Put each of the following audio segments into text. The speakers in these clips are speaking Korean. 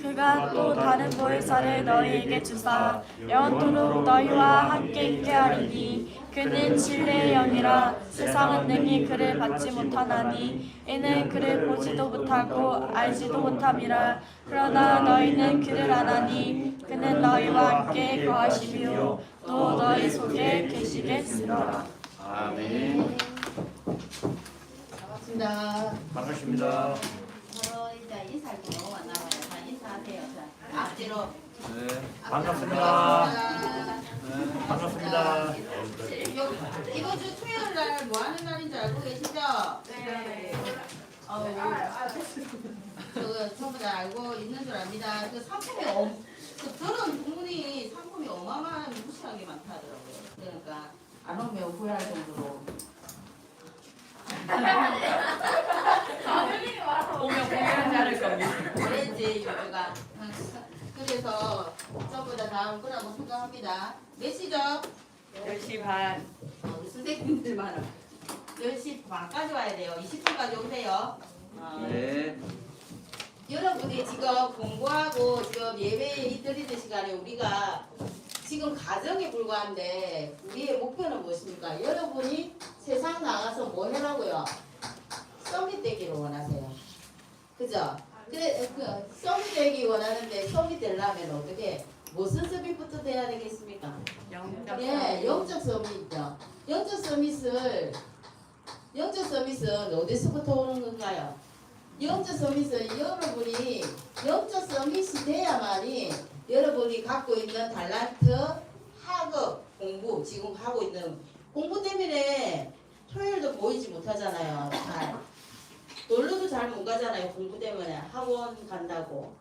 그가 또 다른 보혜사를 너희에게 주사 영원토록 너희와 함께 있게 하리니 그는 진리의 영이라 세상은 능히 그를 받지 못하나니 이는 그를 보지도 못하고 알지도 못함이라. 그러나 너희는 그를 아나니 그는 너희와 함께 거하시리요 또 너희 속에 계시겠으리라. 아멘. 반갑습니다. 반갑습니다. 이제 인사할 거 너무 많나 봐요. 자, 인사하세요. 자, 앞뒤로. 네, 반갑습니다. 네, 반갑습니다. 이번 주 토요일 날 뭐 하는 날인 줄 알고 계시죠? 네. 그거 전부 다 알고 있는 줄 압니다. 그 상품이 그런 부문이 상품이 어마어마한 무시하게 많다더라고요. 그러니까 안 오면 후회할 정도로. 오면 공연하지 않을 겁니다. 그랬지 유주가. 그래서 전부 다 다음 거라고 생각합니다. 몇 시죠? 10시 반. 우리 선생님들만 10시 반까지 와야 돼요. 20분까지 오세요. 네. 여러분이 지금 공부하고 지금 예배에 드리는 시간에 우리가 지금 가정에 불과한데 우리의 목표는 무엇입니까? 여러분이 세상 나가서 뭐 해라고요? 썸이 되기를 원하세요. 그죠? 그래, 썸이 되기 원하는데 썸이 되려면 어떻게 무슨 서밋부터 돼야 되겠습니까? 예, 영적 서밋이죠. 영적 서밋은 어디서부터 오는 건가요? 영적 서밋은 여러분이 영적 서밋이 돼야만이 여러분이 갖고 있는 달란트, 학업, 공부, 지금 하고 있는 공부 때문에 토요일도 보이지 못하잖아요. 잘. 놀러도 잘 못 가잖아요. 공부 때문에 학원 간다고.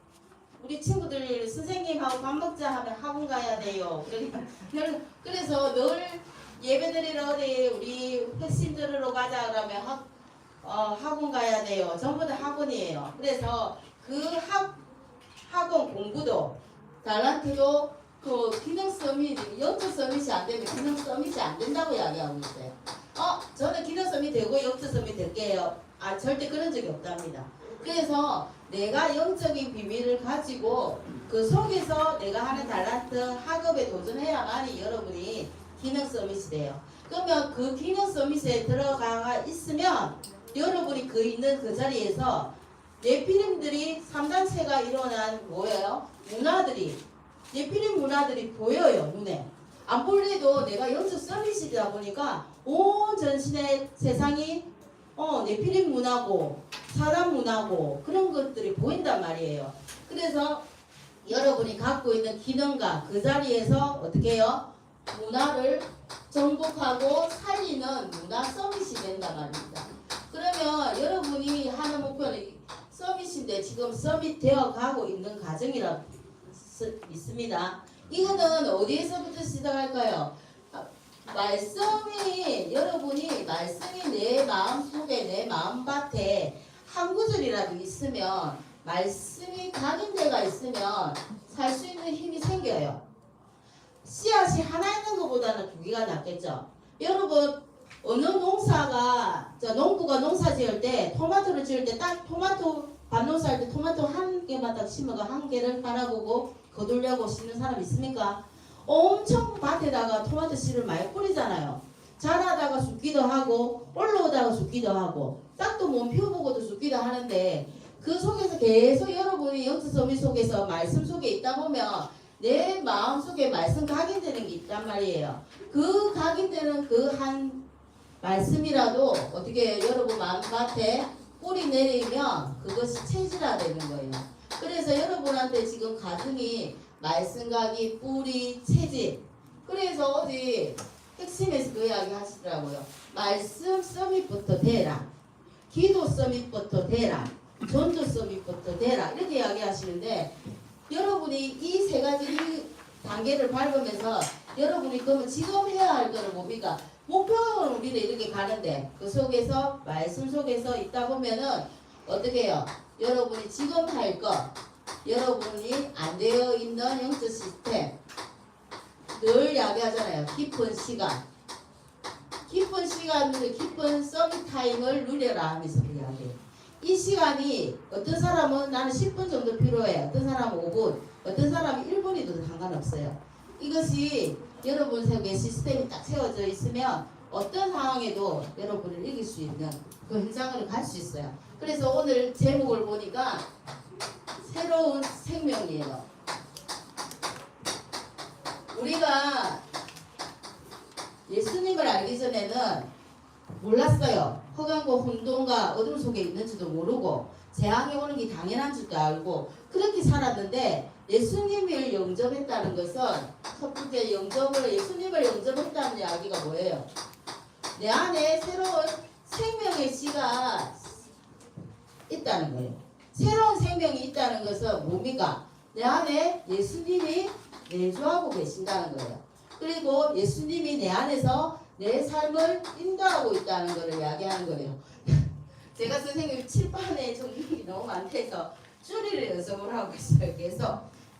우리 친구들 선생님하고 밥 먹자 하면 학원 가야 돼요. 그래서 늘 예배드리러 어디 우리 핵심 들으러 가자 그러면 학원 가야 돼요. 전부 다 학원이에요. 그래서 그 학원 공부도 달란트도 그 기능 서밋, 영적 서밋이 안 되면 기능 서밋이 안 된다고 이야기하고 있어요. 저는 기능 서밋 되고 영적 서밋 될게요. 절대 그런 적이 없답니다. 그래서 내가 영적인 비밀을 가지고 그 속에서 내가 하는 달란트 학업에 도전해야만이 여러분이 기능 서밋이 돼요. 그러면 그 기능 서밋에 들어가 있으면 여러분이 있는 그 자리에서 네피림들이 3단체가 일어난 뭐예요? 네피림 문화들이 보여요. 눈에. 안 볼래도 내가 영적 서밋이다 보니까 온 전신의 세상이 네피림 문화고 사람 문화고 그런 것들이 보인단 말이에요. 그래서 여러분이 갖고 있는 기능과 그 자리에서 어떻게 해요? 문화를 정복하고 살리는 문화 서밋이 된단 말입니다. 그러면 여러분이 하는 목표는 서밋인데 지금 서밋 되어 가고 있는 과정이라 있습니다. 이거는 어디에서부터 시작할까요? 말씀이 내 마음속에 내 마음밭에 한 구절이라도 있으면 말씀이 각인대가 있으면 살 수 있는 힘이 생겨요. 씨앗이 하나 있는 것보다는 두 개가 낫겠죠. 여러분 어느 농부가 농사 지을 때 토마토를 지을 때 딱 토마토 밭농사할 때 토마토 한 개만 딱 심어가 한 개를 바라보고 거두려고 심는 사람 있습니까? 엄청 밭에다가 토마토 씨를 많이 뿌리잖아요. 자라다가 죽기도 하고 올라오다가 죽기도 하고 싹도 못 피워보고도 죽기도 하는데 그 속에서 계속 여러분이 영적 서밋 속에서 말씀 속에 있다 보면 내 마음 속에 말씀 각인되는 게 있단 말이에요. 그 각인되는 그 한 말씀이라도 어떻게 여러분 마음밭에 뿌리 내리면 그것이 체질화되는 거예요. 그래서 여러분한테 지금 가슴이 말씀 각이 뿌리 체질. 그래서 어디 핵심에서 그 이야기 하시더라고요. 말씀 서밋부터 되라. 기도 서밋부터 되라. 전도 서밋부터 되라. 이렇게 이야기 하시는데 여러분이 이 세 가지 단계를 밟으면서 여러분이 그러면 지금 해야 할 거는 뭡니까? 목표는 우리는 이렇게 가는데 그 속에서 말씀 속에서 있다 보면은 어떻게 해요? 여러분이 지금 할 것, 여러분이 안 되어 있는 영적 시스템 늘 이야기하잖아요. 깊은 시간을 깊은 서밋 타임을 누려라 하면서 이야기해요. 이 시간이 어떤 사람은 나는 10분 정도 필요해. 어떤 사람은 5분, 어떤 사람은 1분이도 상관없어요. 이것이 여러분 세계 시스템이 딱 세워져 있으면 어떤 상황에도 여러분을 이길 수 있는 그 현장으로 갈 수 있어요. 그래서 오늘 제목을 보니까 새로운 생명이에요. 우리가 예수님을 알기 전에는 몰랐어요. 허감과 혼돈과 어둠 속에 있는지도 모르고 재앙이 오는 게 당연한 줄도 알고 그렇게 살았는데 예수님을 영접했다는 것은 첫 번째 예수님을 영접했다는 이야기가 뭐예요? 내 안에 새로운 생명의 씨가 있다는 거예요. 새로운 생명이 있다는 것은 뭡니까? 내 안에 예수님이 내주하고 계신다는 거예요. 그리고 예수님이 내 안에서 내 삶을 인도하고 있다는 것을 이야기하는 거예요. 제가 선생님 칠판에 종류가 너무 많대서 줄이를 연습을 하고 있어요.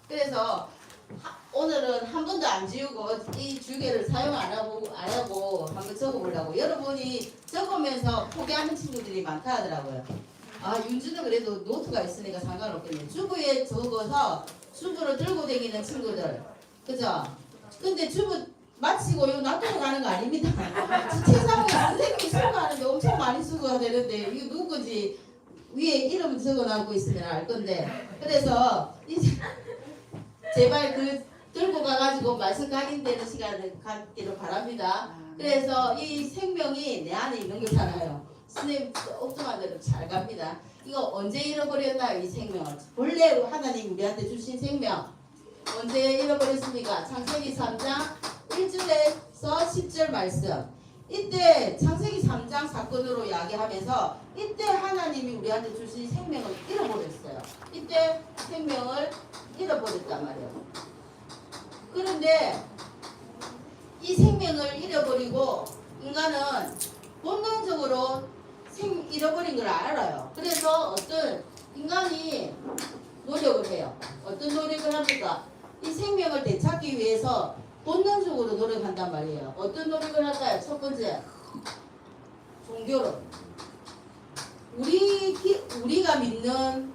그래서 오늘은 한 번도 안 지우고 이 줄기를 사용 안 하고 한번 적어보려고. 여러분이 적으면서 포기하는 친구들이 많다 하더라고요. 아, 윤주는 그래도 노트가 있으니까 상관없겠네. 주부에 적어서 주부를 들고 다니는 친구들, 그죠? 근데 주부 마치고 요 놔두고 가는 거 아닙니다. 책상에 선생님이 수고하는데 엄청 많이 수고가 되는데 이거 누구지 위에 이름 적어놓고 있으면 알 건데. 그래서 이제 제발 그 들고 가가지고 말씀 각인되는 시간을 갖기를 바랍니다. 그래서 이 생명이 내 안에 있는 거잖아요. 선생님 옥중한 대로 잘 갑니다. 이거 언제 잃어버렸나요? 이 생명을. 본래 하나님 우리한테 주신 생명 언제 잃어버렸습니까? 창세기 3장 1절에서 10절 말씀. 이때 창세기 3장 사건으로 이야기하면서 이때 하나님이 우리한테 주신 생명을 잃어버렸어요. 이때 생명을 잃어버렸단 말이에요. 그런데 이 생명을 잃어버리고 인간은 본능적으로 잃어버린 걸 알아요. 그래서 어떤 인간이 노력을 해요. 어떤 노력을 합니까? 이 생명을 되찾기 위해서 본능적으로 노력한단 말이에요. 어떤 노력을 할까요? 첫 번째, 종교로. 우리가 믿는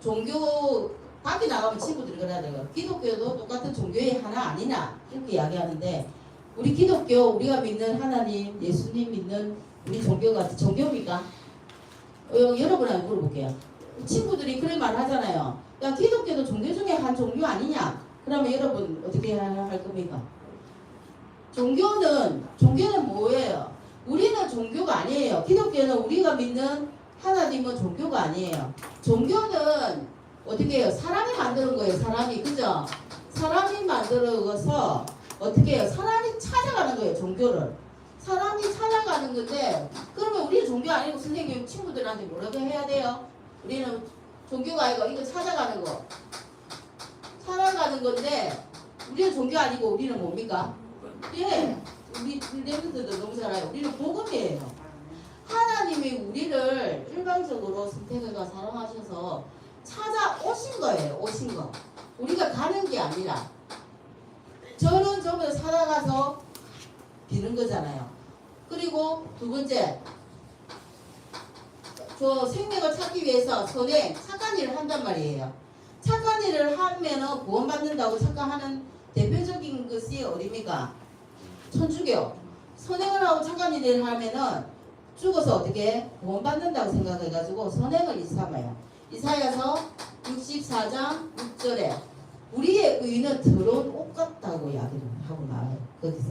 종교, 밖에 나가면 친구들이 그래야 돼요. 기독교도 똑같은 종교의 하나 아니냐 이렇게 이야기하는데, 우리 기독교, 우리가 믿는 하나님, 예수님 믿는 우리 종교가 종교입니까? 여러분한테 물어볼게요. 친구들이 그런 말 하잖아요. 야, 기독교도 종교 중에 한 종류 아니냐? 그러면 여러분 어떻게 할 겁니까? 종교는 뭐예요? 우리는 종교가 아니에요. 기독교는 우리가 믿는 하나님은 종교가 아니에요. 종교는 어떻게 해요? 사람이 만드는 거예요. 사람이, 그죠? 사람이 만들어서 어떻게 해요? 사람이 찾아가는 거예요. 종교를. 사람이 찾아가는 건데, 그러면 우리는 종교 아니고 선생님 친구들한테 뭐라고 해야 돼요? 우리는 종교가 아니고 이거 찾아가는 거. 살아가는 건데 우리는 종교 아니고 우리는 뭡니까? 예, 우리 랩들도 너무 잘 알아요. 우리는 복음이에요. 하나님이 우리를 일방적으로 선택해서 사랑하셔서 찾아오신 거예요. 오신 거. 우리가 가는 게 아니라 저는 저번에 살아가서 비는 거잖아요. 그리고 두 번째, 저 생명을 찾기 위해서 선행, 착한 일을 한단 말이에요. 착한 일을 하면은 구원받는다고 착각하는 대표적인 것이 어디입니까? 천주교. 선행을 하고 착한 일을 하면은 죽어서 어떻게 구원받는다고 생각해가지고 선행을 이삼아요. 이사야서 64장 6절에 우리의 의는 더러운 옷 같다고 이야기를 하고 나와요. 거기서.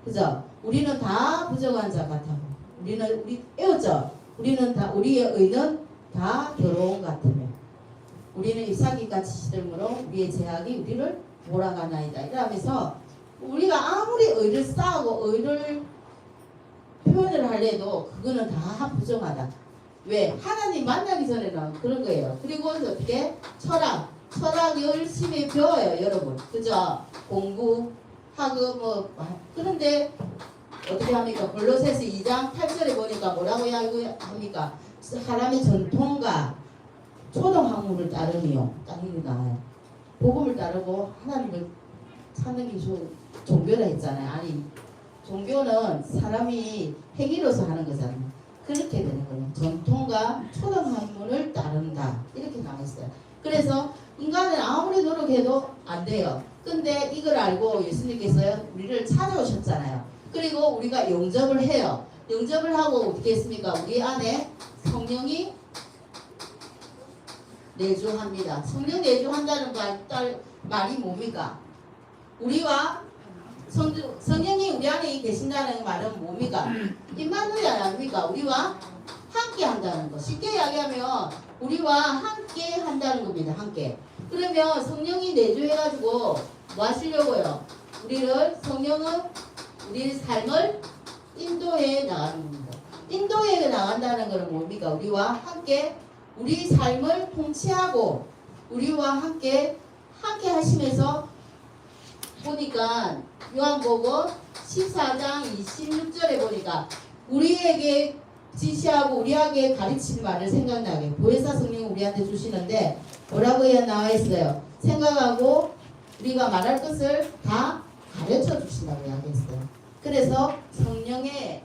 그죠? 우리는 다 부정한 자 같아요. 우리 에어죠? 우리의 의는 다 더러운 것 같으며 우리는 잎사귀같이 시들므로 우리의 죄악이 우리를 몰아가나이다. 이러면서 우리가 아무리 의를 쌓고 의를 표현을 하려도 그거는 다 부정하다. 왜? 하나님 만나기 전에는 그런 거예요. 그리고 어떻게? 철학 열심히 배워요, 여러분. 그죠? 공부하고 뭐. 그런데 어떻게 합니까? 골로새서 2장 8절에 보니까 뭐라고 합니까? 사람의 전통과 초등학문을 따르며 딱 이렇게 나와요. 복음을 따르고 하나님을 찾는 게 종교라 했잖아요. 아니, 종교는 사람이 행위로서 하는 거잖아요. 그렇게 되는 거예요. 전통과 우리가 초등 학문을 따른다. 이렇게 나와있어요. 그래서 인간은 아무리 노력해도 안 돼요. 근데 이걸 알고 예수님께서 우리를 찾아오셨잖아요. 그리고 우리가 영접을 해요. 영접을 하고 어떻게 했습니까? 우리 안에 성령이 내주합니다. 성령 내주한다는 말이 뭡니까? 우리와 성령이 우리 안에 계신다는 말은 뭡니까? 임마누엘 아닙니까? 우리와 함께 한다는 거. 쉽게 이야기하면 우리와 함께 한다는 겁니다. 함께. 그러면 성령이 내주해가지고 뭐 하시려고요? 성령은 우리의 삶을 인도해 나가는 겁니다. 인도해 나간다는 것은 뭡니까? 우리와 함께 우리 삶을 통치하고 우리와 함께 하시면서 보니까 요한복음 14장 26절에 보니까 우리에게 지시하고 우리에게 가르칠 말을 생각나게 보혜사 성령 우리한테 주시는데 뭐라고 나와 있어요? 생각하고 우리가 말할 것을 다 가르쳐 주신다고 이야기했어요. 그래서 성령의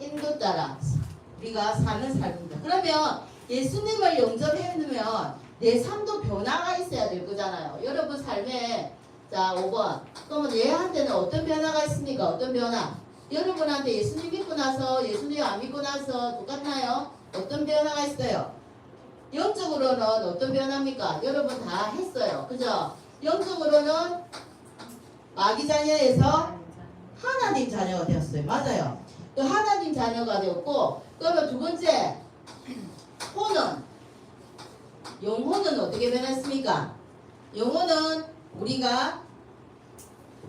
인도 따라 우리가 사는 삶입니다. 그러면 예수님을 영접해 놓으면 내 삶도 변화가 있어야 될 거잖아요. 여러분 삶에 자 5번 그러면 얘한테는 어떤 변화가 있습니까? 어떤 변화? 여러분한테 예수님 믿고 나서 예수님 안 믿고 나서 똑같나요? 어떤 변화가 있어요? 영적으로는 어떤 변화입니까? 여러분 다 했어요. 그죠? 영적으로는 마귀 자녀에서 하나님 자녀가 되었어요. 맞아요. 또 하나님 자녀가 되었고 그러면 두 번째 영혼은 어떻게 변했습니까? 영혼은 우리가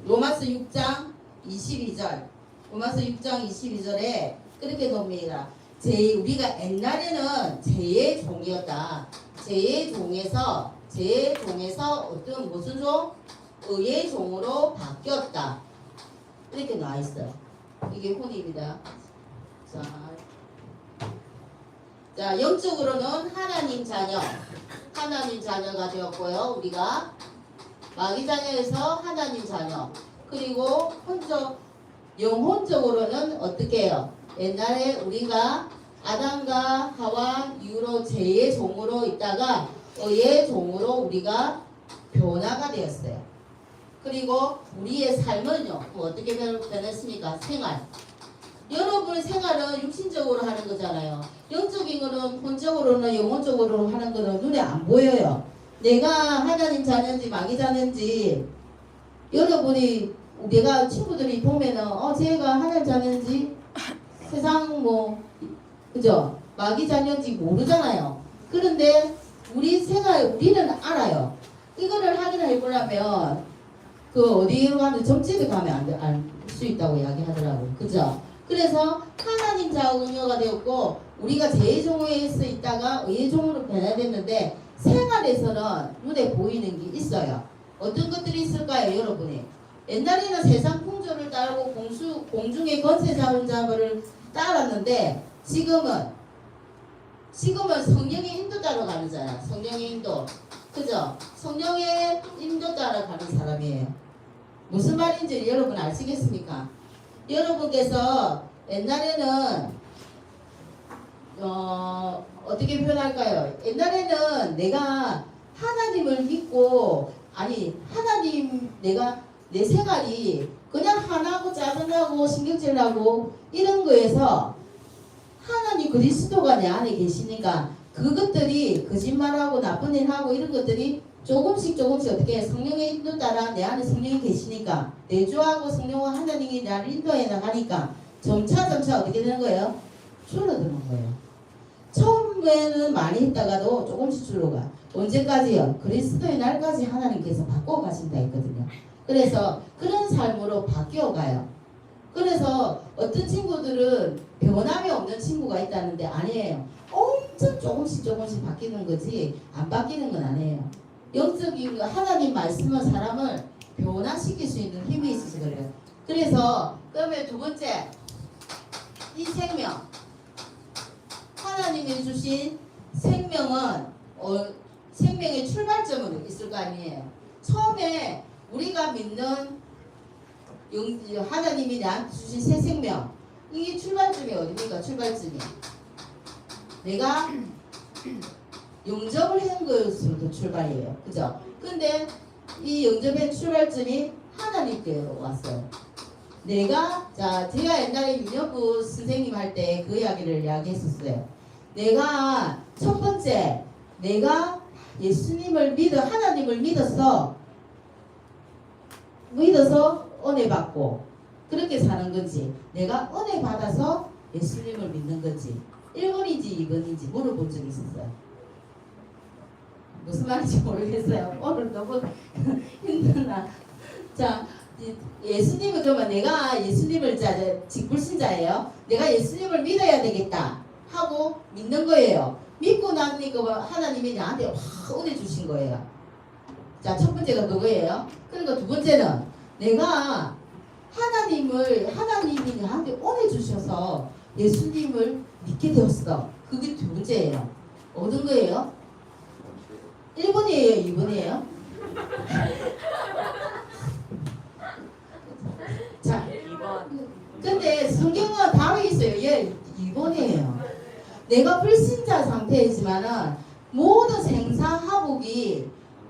로마서 6장 22절에 그렇게 봅니다. 우리가 옛날에는 죄의 종이었다. 죄의 종에서 무슨 종? 의의 종으로 바뀌었다. 이렇게 나와 있어요. 이게 혼입니다. 자, 영적으로는 하나님 자녀가 되었고요. 우리가 마귀 자녀에서 하나님 자녀. 그리고 영혼적으로는 어떻게 해요? 옛날에 우리가 아담과 하와 이후로 죄의 종으로 있다가 의의 종으로 우리가 변화가 되었어요. 그리고 우리의 삶은요, 어떻게 변했습니까? 생활. 여러분의 생활은 육신적으로 하는 거잖아요. 영적인 거는 혼적으로는 영혼적으로 하는 거는 눈에 안 보여요. 내가 하나님 자녀인지 마귀 자녀인지 여러분이 내가 친구들이 보면은 쟤가 하나님 자녀인지 세상 그죠? 마귀 자녀인지 모르잖아요. 그런데 우리는 알아요. 이거를 확인해 보려면 어디로 가면 점집에 가면 알 수 있다고 이야기하더라고요. 그죠? 그래서 하나님 자녀가 되었고 우리가 죄의 종에서 있다가 의의 종으로 변화됐는데 생활에서는 눈에 보이는 게 있어요. 어떤 것들이 있을까요, 여러분이? 옛날에는 세상 풍조를 따르고 공중의 권세 잡은 자를 따랐는데 지금은 성령의 인도 따라가는 자야. 성령의 인도. 그죠? 성령의 인도 따라가는 사람이에요. 무슨 말인지 여러분 아시겠습니까? 여러분께서 옛날에는 어떻게 표현할까요? 옛날에는 내가 하나님을 믿고 내 생활이 그냥 하나고 짜증나고 신경질나고 이런 거에서 하나님 그리스도가 내 안에 계시니까 그것들이 거짓말하고 나쁜 일하고 이런 것들이 조금씩 어떻게 성령의 인도 따라 내 안에 성령이 계시니까 내주하고 성령과 하나님이 나를 인도해 나가니까 점차 어떻게 되는 거예요? 줄어드는 거예요. 처음에는 많이 했다가도 조금씩 줄어가. 언제까지요? 그리스도의 날까지 하나님께서 바꿔가신다 했거든요. 그래서 그런 삶으로 바뀌어가요. 그래서 어떤 친구들은 변함이 없는 친구가 있다는데 아니에요. 엄청 조금씩 바뀌는 거지 안 바뀌는 건 아니에요. 영적인 하나님 말씀은 사람을 변화시킬 수 있는 힘이 있어서 그래요. 그래서 그러면 두 번째 이 생명 하나님이 주신 생명은 생명의 출발점은 있을 거 아니에요. 처음에 우리가 믿는 하나님이 나한테 주신 새 생명 이게 출발점이 어디입니까? 출발점이 내가 영접을 한 것으로부터 출발이에요. 그죠? 근데 이 영접의 출발점이 하나님께로 왔어요. 내가 제가 옛날에 윤영부 선생님 할 때 그 이야기를 이야기했었어요. 내가 첫 번째 내가 예수님을 하나님을 믿어서 은혜 받고 그렇게 사는 건지 내가 은혜 받아서 예수님을 믿는 건지 1번인지 2번인지 물어본 적이 있었어요. 무슨 말인지 모르겠어요. 오늘 너무 힘드나. 자, 예수님은 그러면 내가 예수님을 불신자예요. 내가 예수님을 믿어야 되겠다 하고 믿는 거예요. 믿고 나니까 하나님이 나한테 확 은혜 주신 거예요. 자, 첫 번째가 그거예요. 그러니까 두 번째는 내가 하나님이 나한테 은혜 주셔서 예수님을 믿게 되었어. 그게 두 번째예요. 얻은 거예요. 1번이에요? 2번이에요? 자, 2번. 근데 성경은 답이 있어요. 얘 2번이에요. 내가 불신자 상태이지만은 모든 생사화복이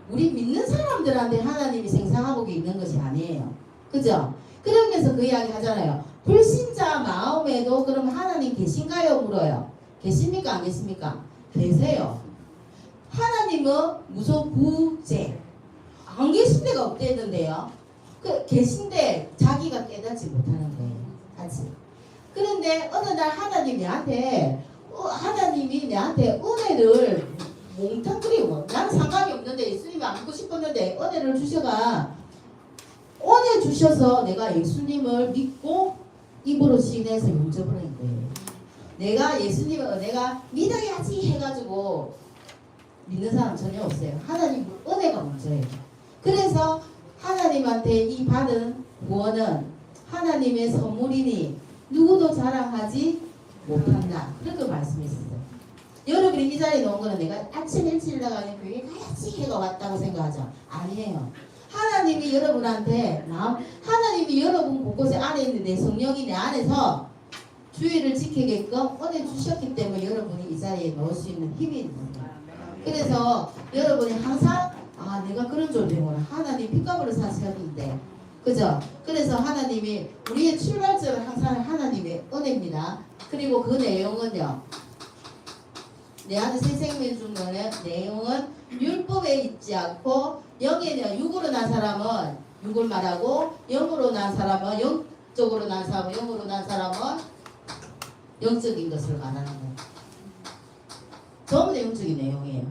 우리 믿는 사람들한테 하나님이 생사화복이 있는 것이 아니에요. 그죠? 그러면서 그 이야기 하잖아요. 불신자 마음에도 그럼 하나님 계신가요? 물어요. 계십니까? 안 계십니까? 계세요. 하나님은 무소부재. 안 계신 데가 없대는데요. 계신데 자기가 깨닫지 못하는 거예요. 아직. 그런데 어느 날 하나님이 내한테 은혜를 몽땅 그리고 나는 상관이 없는데 예수님이 안 믿고 싶었는데 은혜를 은혜 주셔서 내가 예수님을 믿고 입으로 시인해서 영접을 한 거예요. 내가 예수님을 내가 믿어야지 해가지고 믿는 사람 전혀 없어요. 하나님 은혜가 먼저예요. 그래서 하나님한테 이 받은 구원은 하나님의 선물이니 누구도 자랑하지 못한다. 그렇게 말씀했어요. 여러분이 이 자리에 놓은 거는 내가 아침 일찍 일어나가는 교회 가야지 해가 왔다고 생각하죠. 아니에요. 하나님이 여러분한테 하나님이 여러분 곳곳에 안에 있는 내 성령이 내 안에서 주의를 지키게끔 은혜 주셨기 때문에 여러분이 이 자리에 넣을 수 있는 힘이 있는 거예요. 그래서 여러분이 항상 내가 그런 존재구나. 하나님 핏값으로 사셨는데 그죠? 그래서 하나님이 우리의 출발점은 항상 하나님의 은혜입니다. 그리고 그 내용은요. 내 안에 새 생명 준 거는 내용은 율법에 있지 않고 영에는 육으로 난 사람은 육을 말하고 영으로 난 사람은 영적으로 난 사람은 영으로 난 사람은 영적인 것을 말하는 거예요. 전부 다 영적인 내용이에요.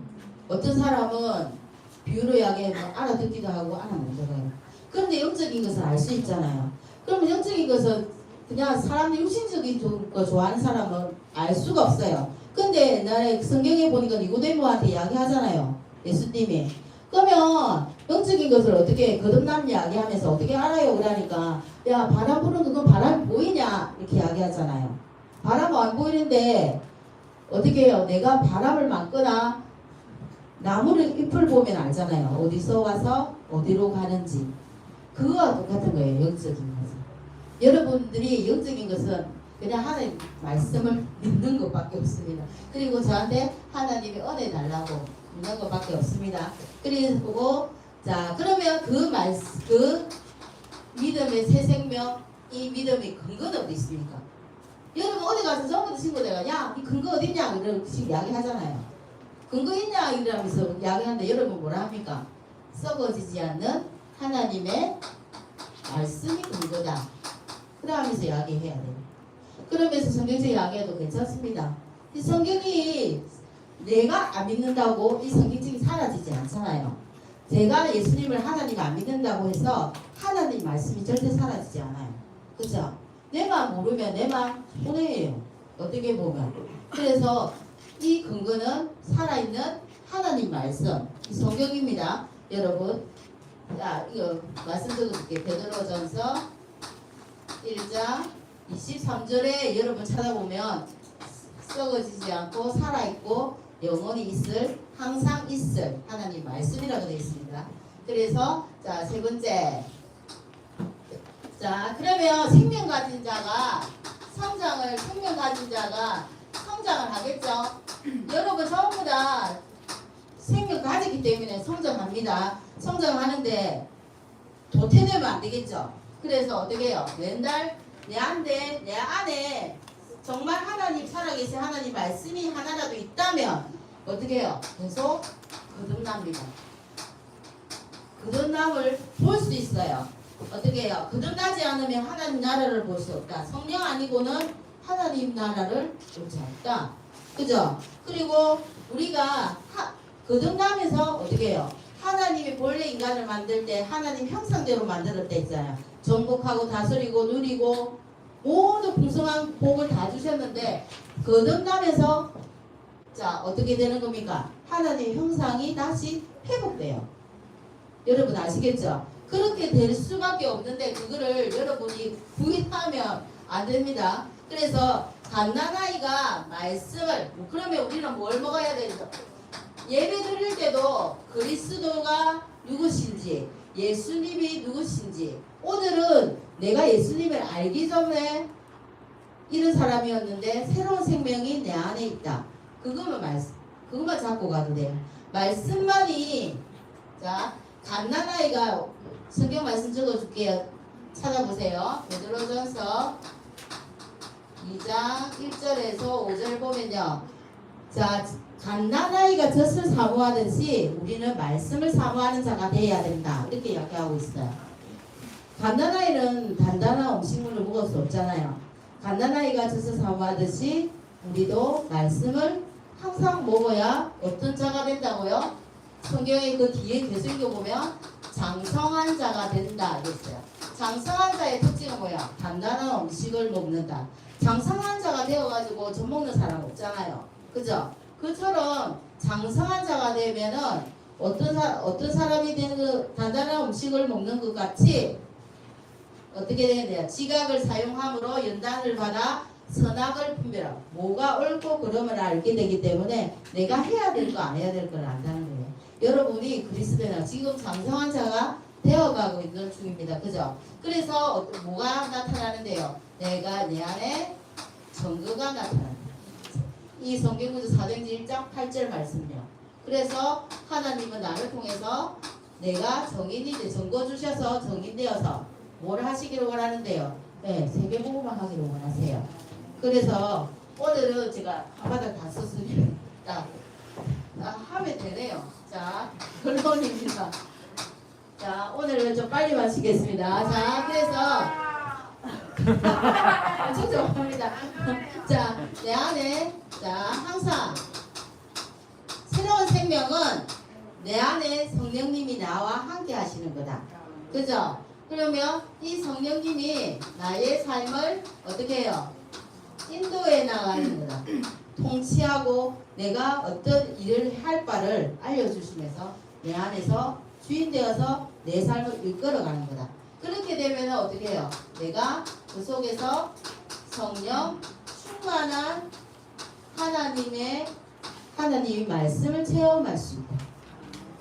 어떤 사람은 비유로 이야기해 알아듣기도 하고 못 들어요. 그런데 영적인 것을 알 수 있잖아요. 그러면 영적인 것은 그냥 사람 육신적인 거 좋아하는 사람은 알 수가 없어요. 근데 옛날에 성경에 보니까 니고데모한테 이야기하잖아요. 예수님이. 그러면 영적인 것을 어떻게 거듭남 이야기하면서 어떻게 알아요? 그러니까 야 바람 부는 그건 바람이 보이냐? 이렇게 이야기하잖아요. 바람 안 보이는데 어떻게 해요? 내가 바람을 막거나 나무를 잎을 보면 알잖아요. 어디서 와서 어디로 가는지. 그거와 똑같은 거예요. 영적인 것은. 여러분들이 영적인 것은 그냥 하나님 말씀을 믿는 것밖에 없습니다. 그리고 저한테 하나님의 은혜 달라고 믿는 것밖에 없습니다. 그리고 자 그러면 그 믿음의 새 생명 이 믿음의 근거는 어디 있습니까? 여러분 어디 가서 전부 친구들가 야 이 근거 어디 있냐 이런 식으로 이야기하잖아요. 근거 있냐 이러면서 이야기하는데 여러분 뭐라 합니까? 썩어지지 않는 하나님의 말씀이 근거다. 그러면서 이야기해야 돼요. 그러면서 성경적 이야기해도 괜찮습니다. 이 성경이 내가 안 믿는다고 이 성경책이 사라지지 않잖아요. 제가 예수님을 하나님 안 믿는다고 해서 하나님 말씀이 절대 사라지지 않아요. 그죠? 내만 모르면 내만 손해예요. 어떻게 보면. 그래서 이 근거는 살아있는 하나님 말씀 이 성경입니다. 여러분 자 이거 말씀 적어줄게. 베드로전서 1장 23절에 여러분 찾아보면 썩어지지 않고 살아있고 영원히 있을 항상 있을 하나님 말씀이라고 되어 있습니다. 그래서 자 세 번째 자 그러면 생명 가진 자가 성장을 하겠죠. 생명 가졌기 때문에 성장합니다. 성장하는데 도태되면 안 되겠죠. 그래서 어떻게 해요? 맨날 내 안에 정말 하나님 살아계신 하나님 말씀이 하나라도 있다면 어떻게 해요? 계속 거듭납니다. 거듭남을 볼 수 있어요. 어떻게 해요? 거듭나지 않으면 하나님 나라를 볼 수 없다. 성령 아니고는 하나님 나라를 볼 수 없다. 그죠? 그리고 우리가 거듭나면서 어떻게 해요? 하나님이 본래 인간을 만들 때 하나님 형상대로 만들었다 했잖아요. 정복하고 다스리고 누리고 모든 풍성한 복을 다 주셨는데 거듭나면서 자 어떻게 되는 겁니까? 하나님 형상이 다시 회복돼요. 여러분 아시겠죠? 그렇게 될 수밖에 없는데 그거를 여러분이 부인하면 안 됩니다. 그래서 갓난아이가 말씀을 그러면 우리는 뭘 먹어야 되죠? 예배 드릴 때도 그리스도가 누구신지 예수님이 누구신지 오늘은 내가 예수님을 알기 전에 이런 사람이었는데 새로운 생명이 내 안에 있다. 그것만 잡고 가도 돼요. 말씀만이 자 갓난아이가 성경 말씀 적어줄게요. 찾아보세요. 베드로전서 2장 1절에서 5절 보면요. 자 갓난아이가 젖을 사모하듯이 우리는 말씀을 사모하는 자가 되어야 된다. 이렇게 이야기하고 있어요. 갓난아이는 단단한 음식물을 먹을 수 없잖아요. 갓난아이가 젖을 사모하듯이 우리도 말씀을 항상 먹어야 어떤 자가 된다고요? 성경의 그 뒤에 계속 읽어보면 장성한 자가 된다 이랬어요. 장성한 자의 특징은 뭐야? 단단한 음식을 먹는다. 장성한 자가 되어가지고 젖 먹는 사람 없잖아요. 그죠? 그처럼 장성한 자가 되면은 어떤 사람이 되는 그 단단한 음식을 먹는 것 같이 어떻게 되는 돼요? 지각을 사용함으로 연단을 받아 선악을 분별하고 뭐가 옳고 그름을 알게 되기 때문에 내가 해야 될 거 안 해야 될 걸 안다는 거예요. 여러분이 그리스도나 지금 장성한 자가 되어가고 있는 중입니다. 그죠? 그래서 뭐가 나타나는데요? 내가 내 안에 정거가 나타난다. 이 성경구조 사도행전 1장 8절 말씀이요. 그래서 하나님은 나를 통해서 내가 정인이 돼 정거 주셔서 정인되어서 뭘 하시기를 원하는데요? 네, 세계복음을 하기를 원하세요. 그래서 오늘은 제가 한바닥 다 썼으니까 하면 되네요. 자, 결론입니다. 자, 오늘은 좀 빨리 마치겠습니다. 자, 그래서 죄송합니다. 자, 내 안에 자 항상 새로운 생명은 내 안에 성령님이 나와 함께 하시는 거다. 그죠? 그러면 이 성령님이 나의 삶을 어떻게 해요? 인도해 나가는 거다. 통치하고 내가 어떤 일을 할 바를 알려주시면서 내 안에서 주인 되어서 내 삶을 이끌어가는 거다. 그렇게 되면 어떻게 해요? 내가 그 속에서 성령 충만한 하나님의 말씀을 체험할 수 있다.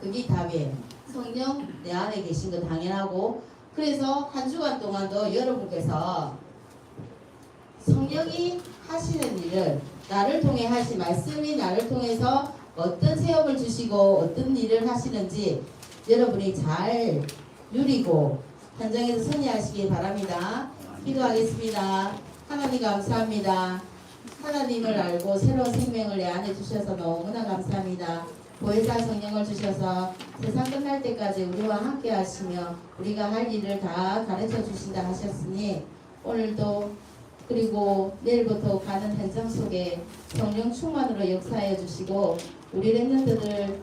그게 답이에요. 성령 내 안에 계신 거 당연하고 그래서 한 주간 동안도 여러분께서 성령이 하시는 일을 나를 통해 하신 말씀이 나를 통해서 어떤 체험을 주시고 어떤 일을 하시는지 여러분이 잘 누리고 현장에서 승리하시기 바랍니다. 기도하겠습니다. 하나님 감사합니다. 하나님을 알고 새로운 생명을 내 안에 주셔서 너무나 감사합니다. 보혜사 성령을 주셔서 세상 끝날 때까지 우리와 함께 하시며 우리가 할 일을 다 가르쳐 주신다 하셨으니 오늘도 그리고 내일부터 가는 현장 속에 성령 충만으로 역사해 주시고 우리 랩런트들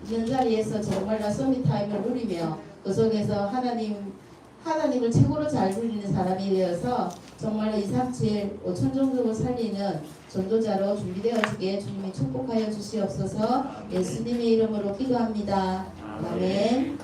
있는 자리에서 정말로 소미타임을 누리며 그 속에서 하나님을 최고로 잘 누리는 사람이 되어서 정말로 237 5천 종족을 살리는 전도자로 준비되어지게 주님이 축복하여 주시옵소서. 예수님의 이름으로 기도합니다. 아멘.